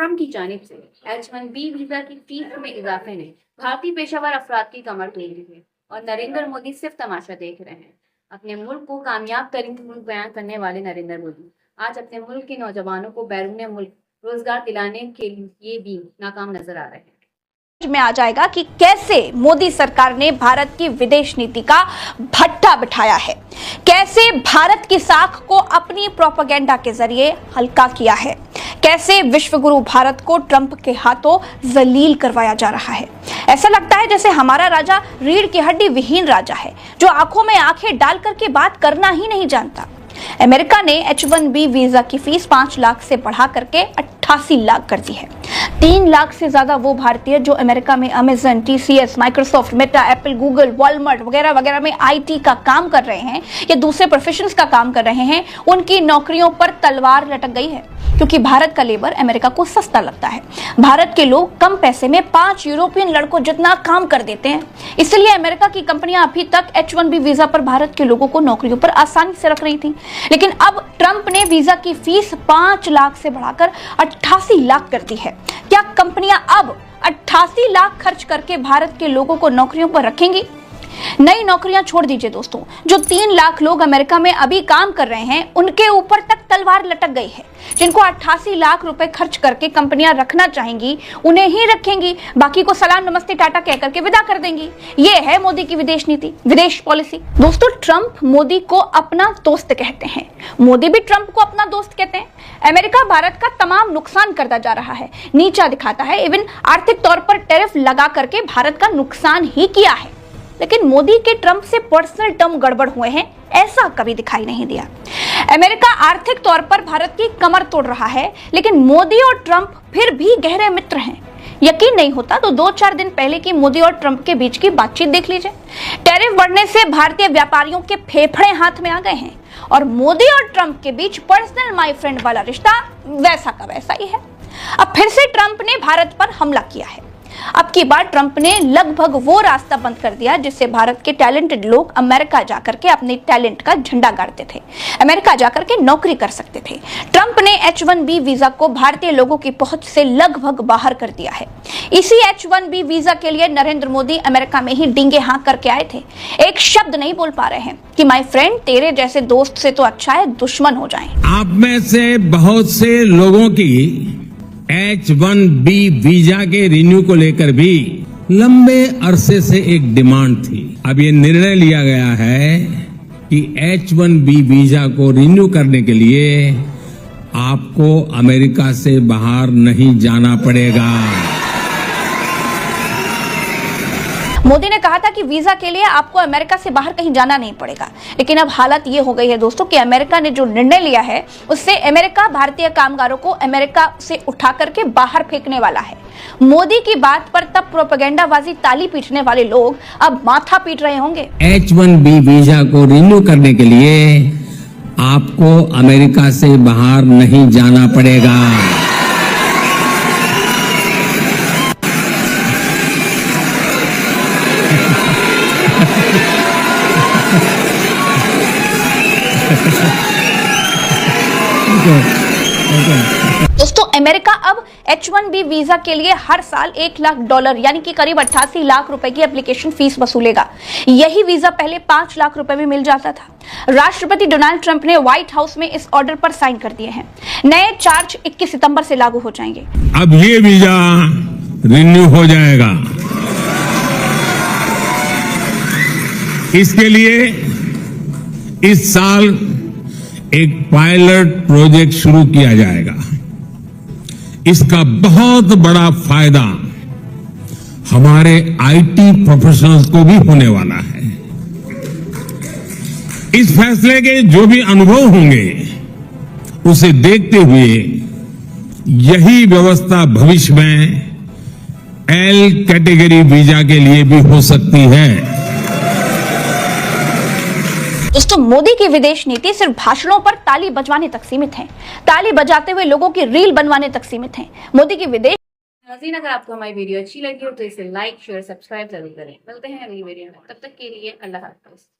Trump की जानिब से H-1B वीजा की फीस में इजाफे ने भारतीय पेशावर अफराद की कमर तोड़ दी है और नरेंद्र मोदी सिर्फ तमाशा देख रहे हैं। अपने मुल्क को कामयाब तरीन मुल्क बयान करने वाले नरेंद्र मोदी आज अपने मुल्क के नौजवानों को बैरून मुल्क रोजगार दिलाने के लिए भी नाकाम नजर आ रहे हैं। में आ जाएगा कि कैसे मोदी सरकार ने भारत की विदेश नीति का भट्टा बिठाया है, कैसे भारत की साख को अपनी प्रोपेगेंडा के जरिए हल्का किया है, कैसे विश्वगुरु भारत को ट्रंप के हाथों जलील करवाया जा रहा है। ऐसा लगता है जैसे हमारा राजा रीढ़ की हड्डी विहीन राजा है जो आंखों में आंखें डाल करके बात करना ही नहीं जानता। अमेरिका ने H-1B वीजा की फीस 5 लाख से बढ़ा करके 88 लाख कर दी है। 3 लाख से ज्यादा वो भारतीय जो अमेरिका में Amazon, TCS, Microsoft, Meta, Apple, Google, Walmart वगैरह वगैरह में IT का काम कर रहे हैं या दूसरे प्रोफेशंस का काम कर रहे हैं, उनकी नौकरियों पर तलवार लटक गई है क्योंकि भारत का लेबर अमेरिका को सस्ता लगता है। भारत के लोग कम पैसे में 5 यूरोपियन लड़कों जितना काम कर देते हैं, इसलिए अमेरिका की कंपनियां अभी तक H-1B वीजा पर भारत के लोगों को नौकरियों पर आसानी से रख रही थी। लेकिन अब ट्रंप ने वीजा की फीस 5 लाख से बढ़ाकर 88 लाख कर दी है। क्या कंपनियां अब 88 लाख खर्च करके भारत के लोगों को नौकरियों पर रखेंगी? नई नौकरियां छोड़ दीजिए दोस्तों, जो 3 लाख लोग अमेरिका में अभी काम कर रहे हैं उनके ऊपर तक तलवार लटक गई है। जिनको 88 लाख रुपए खर्च करके कंपनियां रखना चाहेंगी उन्हें ही रखेंगी, बाकी को सलाम नमस्ते टाटा कह करके विदा कर देंगी। ये है मोदी की विदेश नीति, विदेश पॉलिसी। दोस्तों, ट्रंप मोदी को अपना दोस्त कहते हैं, मोदी भी ट्रंप को अपना दोस्त कहते हैं। अमेरिका भारत का तमाम नुकसान करता जा रहा है, नीचा दिखाता है, इवन आर्थिक तौर पर टैरिफ लगा करके भारत का नुकसान ही किया है। लेकिन मोदी के ट्रंप से पर्सनल टर्म गड़बड़ हुए हैं, ऐसा कभी दिखाई नहीं दिया। अमेरिका आर्थिक तौर पर भारत की कमर तोड़ रहा है, लेकिन मोदी और ट्रंप फिर भी गहरे मित्र हैं। यकीन नहीं होता तो 2-4 दिन पहले की मोदी और ट्रंप के बीच की बातचीत देख लीजिए। टैरिफ बढ़ने से भारतीय व्यापारियों के फेफड़े हाथ में आ गए हैं और मोदी और ट्रंप के बीच पर्सनल माय फ्रेंड वाला रिश्ता वैसा का वैसा ही है। अब फिर से ट्रंप ने भारत पर हमला किया है। अब की बार ट्रंप ने लगभग वो रास्ता बंद कर दिया जिससे भारत के टैलेंटेड लोग अमेरिका जाकर के अपने टैलेंट का झंडा गाड़ते थे, अमेरिका जाकर के नौकरी कर सकते थे। ट्रंप ने H-1B वीजा को भारतीय लोगों की पहुंच से लगभग बाहर कर दिया है। इसी H-1B वीजा के लिए नरेंद्र मोदी अमेरिका में ही डींगे हाँक करके आए थे। एक शब्द नहीं बोल पा रहे हैं कि माय फ्रेंड, तेरे जैसे दोस्त से तो अच्छा है दुश्मन हो जाए। आप में से बहुत से लोगों की H-1B वीजा के रिन्यू को लेकर भी लंबे अरसे से एक डिमांड थी। अब ये निर्णय लिया गया है कि H-1B वीजा को रिन्यू करने के लिए आपको अमेरिका से बाहर नहीं जाना पड़ेगा। मोदी ने कहा था कि वीजा के लिए आपको अमेरिका से बाहर कहीं जाना नहीं पड़ेगा, लेकिन अब हालत ये हो गई है दोस्तों कि अमेरिका ने जो निर्णय लिया है उससे अमेरिका भारतीय कामगारों को अमेरिका से उठा करके बाहर फेंकने वाला है। मोदी की बात पर तब प्रोपेगेंडाबाजी ताली पीटने वाले लोग अब माथा पीट रहे होंगे। H-1B वीजा को रिन्यू करने के लिए आपको अमेरिका से बाहर नहीं जाना पड़ेगा। दोस्तों, अमेरिका अब H-1B वीजा के लिए हर साल $1 लाख यानी कि करीब 88 लाख रुपए की एप्लीकेशन फीस वसूलेगा। यही वीजा पहले 5 लाख रुपए में मिल जाता था। राष्ट्रपति डोनाल्ड ट्रंप ने व्हाइट हाउस में इस ऑर्डर पर साइन कर दिए हैं। नए चार्ज 21 सितंबर से लागू हो जाएंगे। अब ये वीजा रिन्यू हो जाएगा। इसके लिए इस साल एक पायलट प्रोजेक्ट शुरू किया जाएगा। इसका बहुत बड़ा फायदा हमारे IT प्रोफेशनल्स को भी होने वाला है। इस फैसले के जो भी अनुभव होंगे उसे देखते हुए यही व्यवस्था भविष्य में L कैटेगरी वीजा के लिए भी हो सकती है। दोस्तों, मोदी की विदेश नीति सिर्फ भाषणों पर ताली बजवाने तक सीमित है, ताली बजाते हुए लोगों की रील बनवाने तक सीमित है। मोदी की विदेश नाज़रीन, अगर आपको हमारी वीडियो अच्छी लगी हो तो इसे लाइक, शेयर, सब्सक्राइब जरूर करें। मिलते हैं अगली वीडियो में, तब तक के लिए अल्लाह हाफ़िज़।